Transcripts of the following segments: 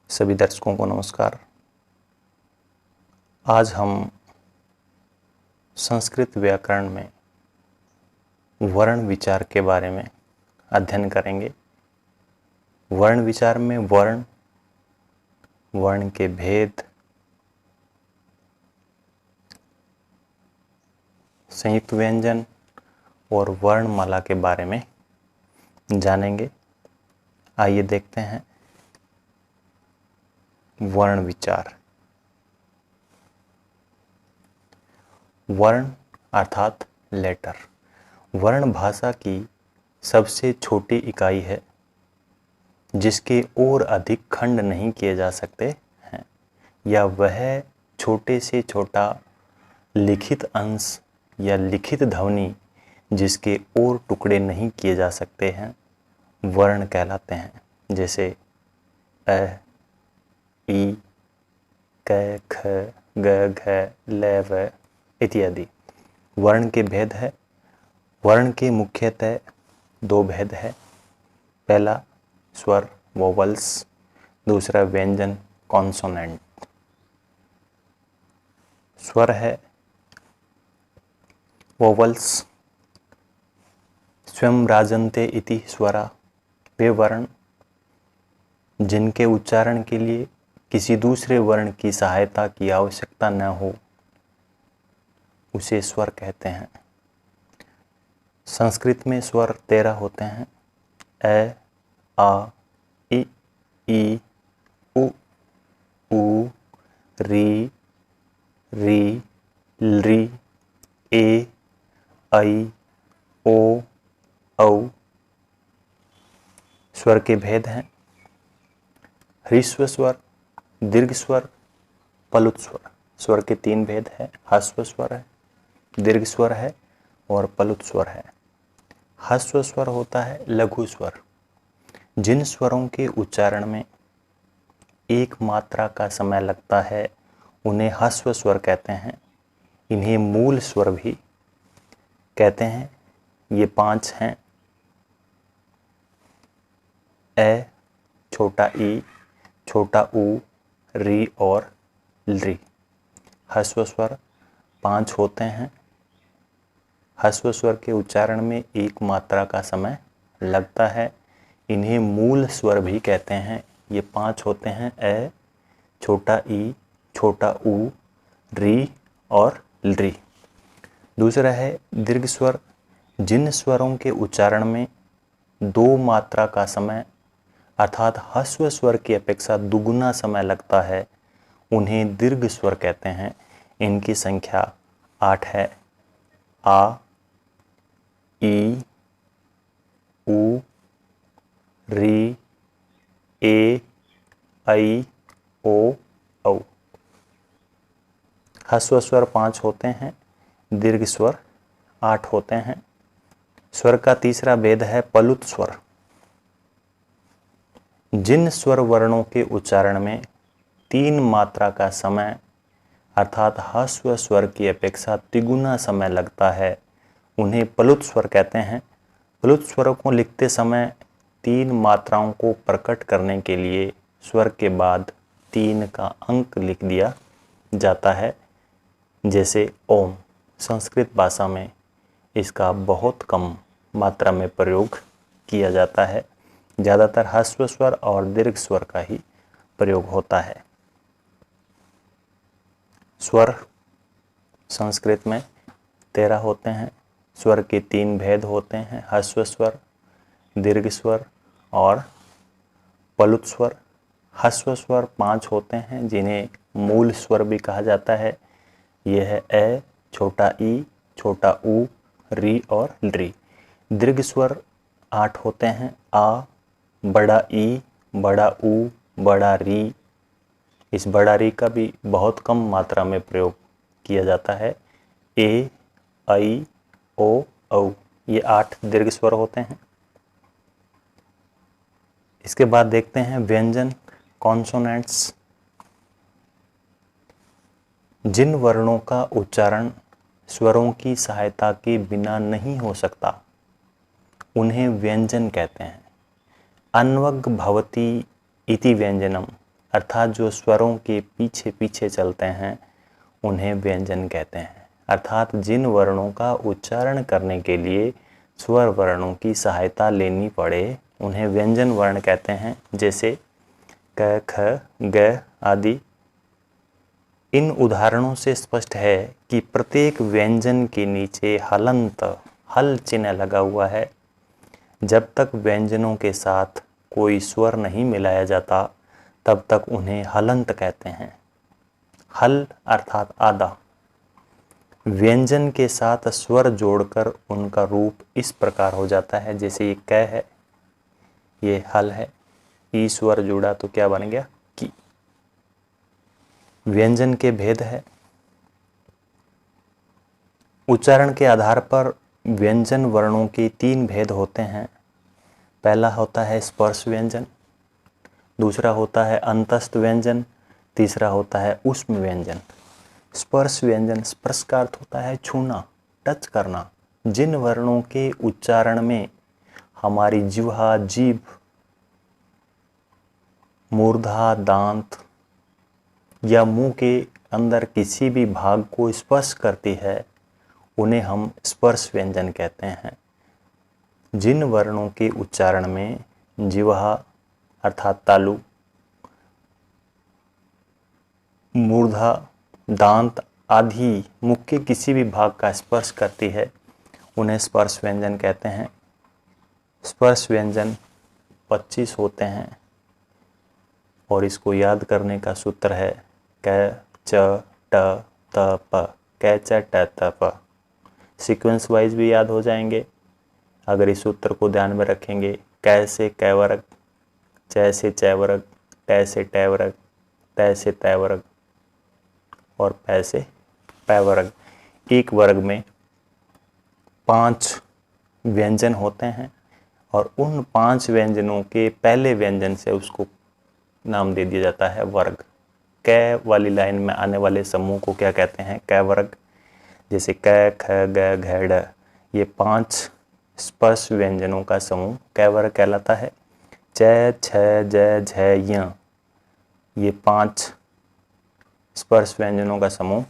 सभी दर्शकों को नमस्कार। आज हम संस्कृत व्याकरण में वर्ण विचार के बारे में अध्ययन करेंगे। वर्ण विचार में वर्ण, वर्ण के भेद, संयुक्त व्यंजन और वर्णमाला के बारे में जानेंगे। आइए देखते हैं वर्ण विचार। वर्ण अर्थात लेटर। वर्ण भाषा की सबसे छोटी इकाई है जिसके और अधिक खंड नहीं किए जा सकते हैं, या वह छोटे से छोटा लिखित अंश या लिखित ध्वनि जिसके और टुकड़े नहीं किए जा सकते हैं वर्ण कहलाते हैं। जैसे अ, ई, क, ख, ग, घ, ल, व इत्यादि। वर्ण के भेद है। वर्ण के मुख्यतः दो भेद है। पहला स्वर वोवल्स, दूसरा व्यंजन कॉन्सोनेंट। स्वर है वोवल्स स्वयं राजन्ते इति स्वरा, वे वर्ण जिनके उच्चारण के लिए किसी दूसरे वर्ण की सहायता की आवश्यकता न हो उसे स्वर कहते हैं। संस्कृत में स्वर 13 होते हैं। अ, आ, इ, ई, उ, ऊ, री, री, लृ, ए, ऐ, ओ, औ। स्वर के भेद हैं। ह्रस्व स्वर, दीर्घ स्वर, पलुत स्वर। स्वर के 3 भेद हैं। ह्रस्व स्वर है, दीर्घ स्वर है और पलुत स्वर है। ह्रस्व स्वर होता है लघु स्वर। जिन स्वरों के उच्चारण में एक मात्रा का समय लगता है उन्हें ह्रस्व स्वर कहते हैं। इन्हें मूल स्वर भी कहते हैं। ये 5 हैं। ए, छोटा ई, छोटा ऊ, री और लृ। ह्रस्व स्वर 5 होते हैं। ह्रस्व स्वर के उच्चारण में एक मात्रा का समय लगता है। इन्हें मूल स्वर भी कहते हैं। ये 5 होते हैं। ए, छोटा ई, छोटा ऊ, री और लृ। दूसरा है दीर्घ स्वर। जिन स्वरों के उच्चारण में 2 मात्रा का समय अर्थात ह्रस्व स्वर की अपेक्षा दुगुना समय लगता है उन्हें दीर्घ स्वर कहते हैं। इनकी संख्या 8 है। आ, ई, उ, री, ए, ऐ, ओ, औ। ह्रस्व स्वर 5 होते हैं। दीर्घ स्वर 8 होते हैं। स्वर का तीसरा भेद है पलुत स्वर। जिन स्वर वर्णों के उच्चारण में 3 मात्रा का समय अर्थात ह्रस्व स्वर की अपेक्षा तिगुना समय लगता है उन्हें पलुत स्वर कहते हैं। पलुत स्वरों को लिखते समय 3 मात्राओं को प्रकट करने के लिए स्वर के बाद 3 का अंक लिख दिया जाता है। जैसे ओम। संस्कृत भाषा में इसका बहुत कम मात्रा में प्रयोग किया जाता है। ज़्यादातर ह्रस्व स्वर और दीर्घ स्वर का ही प्रयोग होता है। स्वर संस्कृत में 13 होते हैं। स्वर के 3 भेद होते हैं। ह्रस्व स्वर, दीर्घ स्वर और पलुत स्वर। ह्रस्व स्वर 5 होते हैं जिन्हें मूल स्वर भी कहा जाता है। यह है ए, छोटा ई, छोटा ऊ, री और लृ। दीर्घ स्वर 8 होते हैं। आ, बड़ा ई, बड़ा ऊ, बड़ा री। इस बड़ा री का भी बहुत कम मात्रा में प्रयोग किया जाता है। ए, ऐ, ओ, औ। ये 8 दीर्घ स्वर होते हैं। इसके बाद देखते हैं व्यंजन कॉन्सोनेंट्स। जिन वर्णों का उच्चारण स्वरों की सहायता के बिना नहीं हो सकता उन्हें व्यंजन कहते हैं। अन्वग भवति इति व्यंजनम अर्थात जो स्वरों के पीछे पीछे चलते हैं उन्हें व्यंजन कहते हैं। अर्थात जिन वर्णों का उच्चारण करने के लिए स्वर वर्णों की सहायता लेनी पड़े उन्हें व्यंजन वर्ण कहते हैं। जैसे क, ख, ग आदि। इन उदाहरणों से स्पष्ट है कि प्रत्येक व्यंजन के नीचे हलंत हल चिन्ह लगा हुआ है। जब तक व्यंजनों के साथ कोई स्वर नहीं मिलाया जाता तब तक उन्हें हलंत कहते हैं। हल अर्थात आधा। व्यंजन के साथ स्वर जोड़कर उनका रूप इस प्रकार हो जाता है। जैसे ये क है, ये हल है, ई स्वर जुड़ा तो क्या बन गया की। व्यंजन के भेद है। उच्चारण के आधार पर व्यंजन वर्णों के 3 भेद होते हैं। पहला होता है स्पर्श व्यंजन, दूसरा होता है अंतस्थ व्यंजन, तीसरा होता है ऊष्म व्यंजन। स्पर्श व्यंजन, स्पर्श का अर्थ होता है छूना, टच करना। जिन वर्णों के उच्चारण में हमारी जिह्वा, जीभ, मूर्धा, दांत या मुंह के अंदर किसी भी भाग को स्पर्श करती है उन्हें हम स्पर्श व्यंजन कहते हैं। जिन वर्णों के उच्चारण में जिह्वा अर्थात तालु, मूर्धा, दांत आदि मुख के किसी भी भाग का स्पर्श करती है उन्हें स्पर्श व्यंजन कहते हैं। स्पर्श व्यंजन 25 होते हैं और इसको याद करने का सूत्र है क, च, ट, त, प। क, च, ट, त, प। सीक्वेंस वाइज भी याद हो जाएंगे अगर इस सूत्र को ध्यान में रखेंगे। क से क वर्ग, च से च वर्ग, ट से ट वर्ग, त से त वर्ग और प से प वर्ग। एक वर्ग में 5 व्यंजन होते हैं और उन 5 व्यंजनों के पहले व्यंजन से उसको नाम दे दिया जाता है वर्ग। क वाली लाइन में आने वाले समूह को क्या कहते हैं? क वर्ग। जैसे क, ख, ग, घ, ढ, ये 5 स्पर्श व्यंजनों का समूह क वर्ग कहलाता है। च, छ, ज, झ, य, ये 5 स्पर्श व्यंजनों का समूह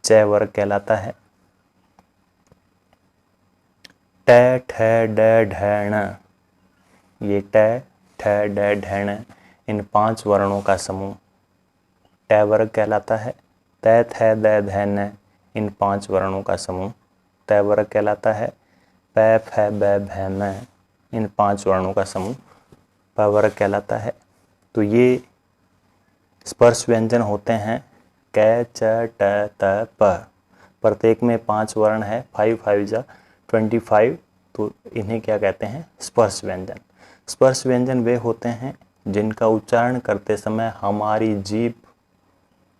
च वर्ग कहलाता है। ट, ठ, ड, ढ, ण, ये ट, ठ, ड, ढ, ण, इन 5 वर्णों का समूह ट वर्ग कहलाता है। त, थ, द, ध, न, इन 5 वर्णों का समूह त वर्ग कहलाता है। प, फ, ब, भ, म, इन 5 वर्णों का समूह प वर्ग कहलाता है। तो ये स्पर्श व्यंजन होते हैं क, च, ट, त, प। प्रत्येक में 5 वर्ण है, 5 5 जा 25, तो इन्हें क्या कहते हैं? स्पर्श व्यंजन। स्पर्श व्यंजन वे होते हैं जिनका उच्चारण करते समय हमारी जीभ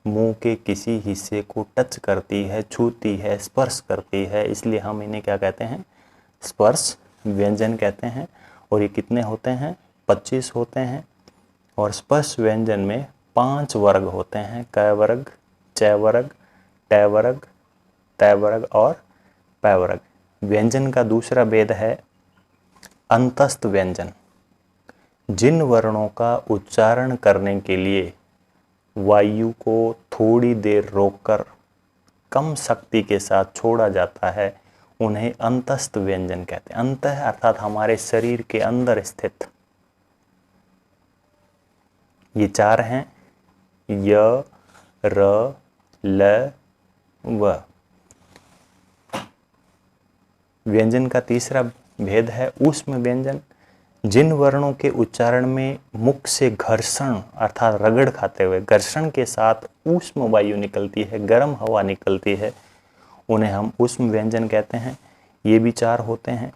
मुंह के किसी हिस्से को टच करती है, छूती है, स्पर्श करती है, इसलिए हम इन्हें क्या कहते हैं? स्पर्श व्यंजन कहते हैं। और ये कितने होते हैं? 25 होते हैं। और स्पर्श व्यंजन में 5 वर्ग होते हैं, क वर्ग, च वर्ग, ट वर्ग, त वर्ग और प वर्ग। व्यंजन का दूसरा भेद है अंतस्थ व्यंजन। जिन वर्णों का उच्चारण करने के लिए वायु को थोड़ी देर रोककर कम शक्ति के साथ छोड़ा जाता है उन्हें अंतस्थ व्यंजन कहते हैं। अंत अर्थात हमारे शरीर के अंदर स्थित। ये 4 हैं य, र, ल, व। व्यंजन का तीसरा भेद है ऊष्म व्यंजन। जिन वर्णों के उच्चारण में मुख से घर्षण अर्थात रगड़ खाते हुए घर्षण के साथ ऊष्म वायु निकलती है, गर्म हवा निकलती है, उन्हें हम ऊष्म व्यंजन कहते हैं। ये भी 4 होते हैं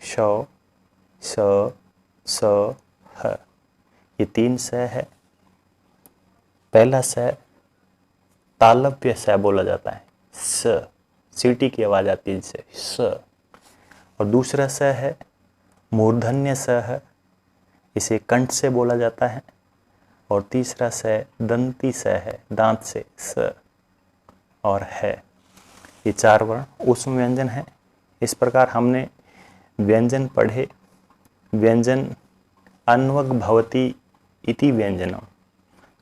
श, स, स, ह। ये 3 स है। पहला स तालव्य स बोला जाता है, स, सीटी की आवाज आती है जिससे स। और दूसरा स है मूर्धन्य स है, इसे कंठ से बोला जाता है। और तीसरा स दंती स है, दांत से स और है। ये 4 वर्ण ऊष्म व्यंजन है। इस प्रकार हमने व्यंजन पढ़े। व्यंजन अन्वग भवति इति व्यंजनम,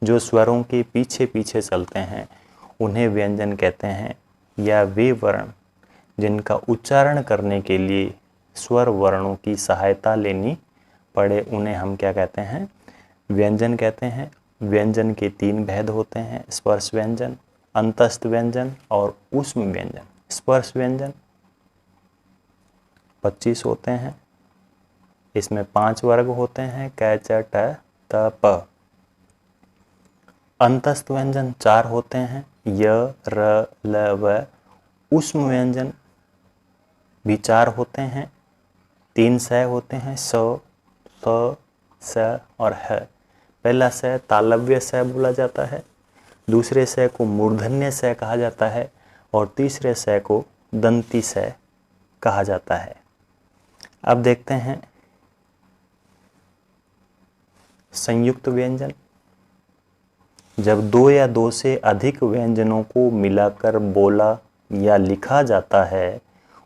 जो स्वरों के पीछे पीछे चलते हैं उन्हें व्यंजन कहते हैं, या वे वर्ण जिनका उच्चारण करने के लिए स्वर वर्णों की सहायता लेनी पड़े उन्हें हम क्या कहते हैं, व्यंजन कहते हैं। व्यंजन के 3 भेद होते हैं, स्पर्श व्यंजन, अंतस्थ व्यंजन और ऊष्म व्यंजन। स्पर्श व्यंजन 25 होते हैं, इसमें 5 वर्ग होते हैं, क च ट त प। अंतस्थ व्यंजन 4 होते हैं, य र ल व। ऊष्म व्यंजन भी 4 होते हैं, 3 स होते हैं, स स और ह। पहला स तालव्य स बोला जाता है, दूसरे स को मूर्धन्य स कहा जाता है और तीसरे स को दंती स कहा जाता है। अब देखते हैं संयुक्त व्यंजन। जब 2 या 2 से अधिक व्यंजनों को मिलाकर बोला या लिखा जाता है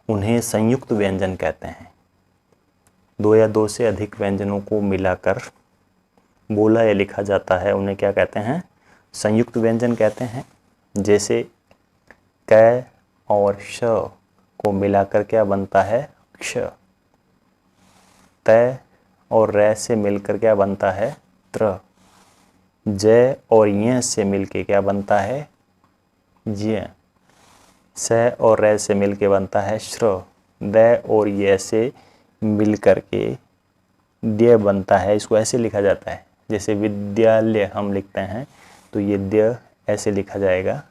उन्हें संयुक्त व्यंजन कहते हैं। 2 या 2 से अधिक व्यंजनों को मिलाकर बोला या लिखा जाता है उन्हें क्या कहते हैं, संयुक्त व्यंजन कहते हैं। जैसे क और श को मिलाकर क्या बनता है, क्ष। त और र से मिलकर क्या बनता है, त्र। ज और य से मिलकर क्या बनता है, ज्य। स और र से मिलकर बनता है श्र। द और य से मिलकर के द्य बनता है। इसको ऐसे लिखा जाता है, जैसे विद्यालय हम लिखते हैं तो ये द्य ऐसे लिखा जाएगा।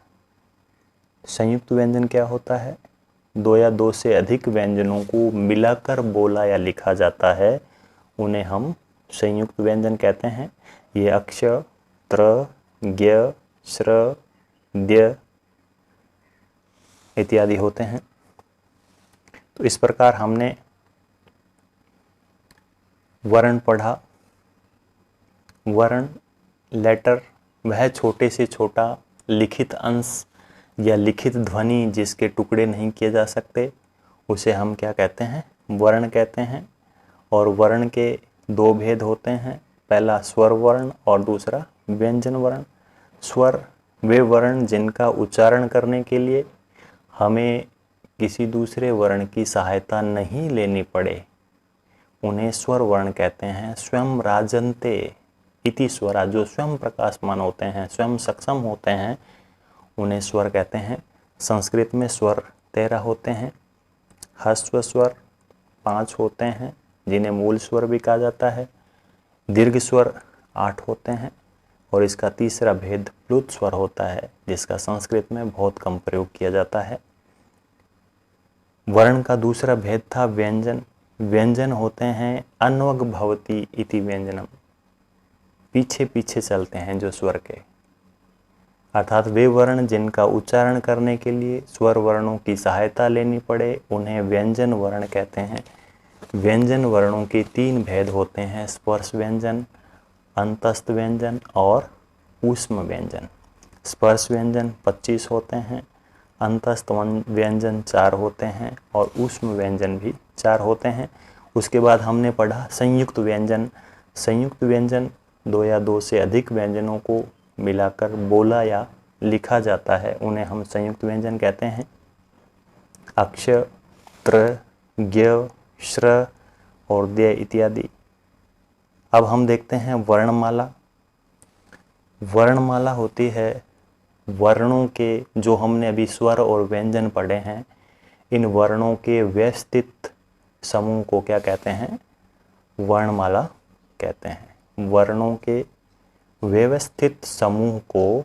संयुक्त व्यंजन क्या होता है, 2 या 2 से अधिक व्यंजनों को मिलाकर बोला या लिखा जाता है उन्हें हम संयुक्त व्यंजन कहते हैं। ये अक्ष, त्र, ज्ञ, श्र, द्य इत्यादि होते हैं। तो इस प्रकार हमने वर्ण पढ़ा। वर्ण, लेटर, वह छोटे से छोटा लिखित अंश या लिखित ध्वनि जिसके टुकड़े नहीं किए जा सकते उसे हम क्या कहते हैं, वर्ण कहते हैं। और वर्ण के 2 भेद होते हैं, पहला स्वर वर्ण और दूसरा व्यंजन वर्ण। स्वर वे वर्ण जिनका उच्चारण करने के लिए हमें किसी दूसरे वर्ण की सहायता नहीं लेनी पड़े उन्हें स्वर वर्ण कहते हैं। स्वयं राजन्ते इति स्वरा, जो स्वयं प्रकाशमान होते हैं, स्वयं सक्षम होते हैं, उन्हें स्वर कहते हैं। संस्कृत में स्वर 13 होते हैं। ह्रस्व स्वर 5 होते हैं जिन्हें मूल स्वर भी कहा जाता है। दीर्घ स्वर 8 होते हैं और इसका तीसरा भेद प्लुत स्वर होता है जिसका संस्कृत में बहुत कम प्रयोग किया जाता है। वर्ण का दूसरा भेद था व्यंजन। व्यंजन होते हैं अन्वग भवति इति व्यंजनम, पीछे पीछे चलते हैं जो स्वर के, अर्थात वे वर्ण जिनका उच्चारण करने के लिए स्वर वर्णों की सहायता लेनी पड़े उन्हें व्यंजन वर्ण कहते हैं। व्यंजन वर्णों के 3 भेद होते हैं, स्पर्श व्यंजन, अंतस्थ व्यंजन और ऊष्म व्यंजन। स्पर्श व्यंजन 25 होते हैं, अंतस्थ व्यंजन 4 होते हैं और ऊष्म व्यंजन भी 4 होते हैं। उसके बाद हमने पढ़ा संयुक्त व्यंजन। संयुक्त व्यंजन 2 या 2 से अधिक व्यंजनों को मिलाकर बोला या लिखा जाता है उन्हें हम संयुक्त व्यंजन कहते हैं। अक्ष, त्र, ज्ञ, श्र और द्य इत्यादि। अब हम देखते हैं वर्णमाला। वर्णमाला होती है वर्णों के, जो हमने अभी स्वर और व्यंजन पढ़े हैं, इन वर्णों के व्यवस्थित समूह को क्या कहते हैं, वर्णमाला कहते हैं। वर्णों के व्यवस्थित समूह को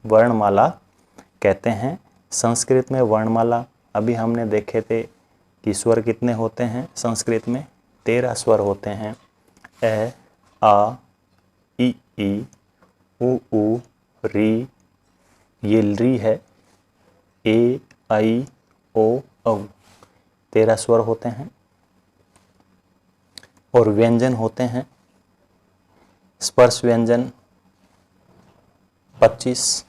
वर्णमाला कहते हैं। संस्कृत में वर्णमाला अभी हमने देखे थे कि स्वर कितने होते हैं, संस्कृत में 13 स्वर होते हैं। ए, आ, ई, उ, री, ये री है, ए, आई, ओ, औ, 13 स्वर होते हैं। और व्यंजन होते हैं, स्पर्श व्यंजन 25,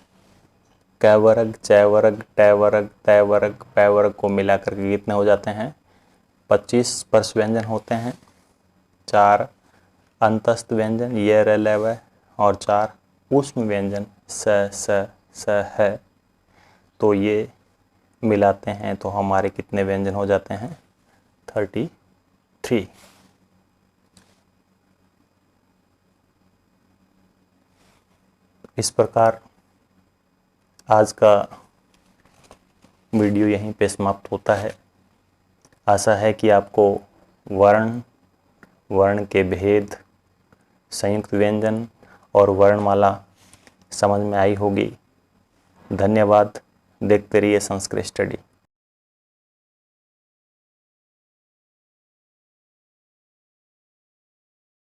क वर्ग, च वर्ग, ट वर्ग, त वर्ग, प वर्ग को मिलाकर के कितने हो जाते हैं, 25 स्पर्श व्यंजन होते हैं। 4 अंतस्थ व्यंजन, य, र, ल, व और 4 ऊष्म व्यंजन स है। तो ये मिलाते हैं तो हमारे कितने व्यंजन हो जाते हैं? 33। इस प्रकार आज का वीडियो यहीं पे समाप्त होता है। आशा है कि आपको वर्ण के भेद, संयुक्त व्यंजन और वर्णमाला समझ में आई होगी। धन्यवाद। देखते रहिए संस्कृत स्टडी।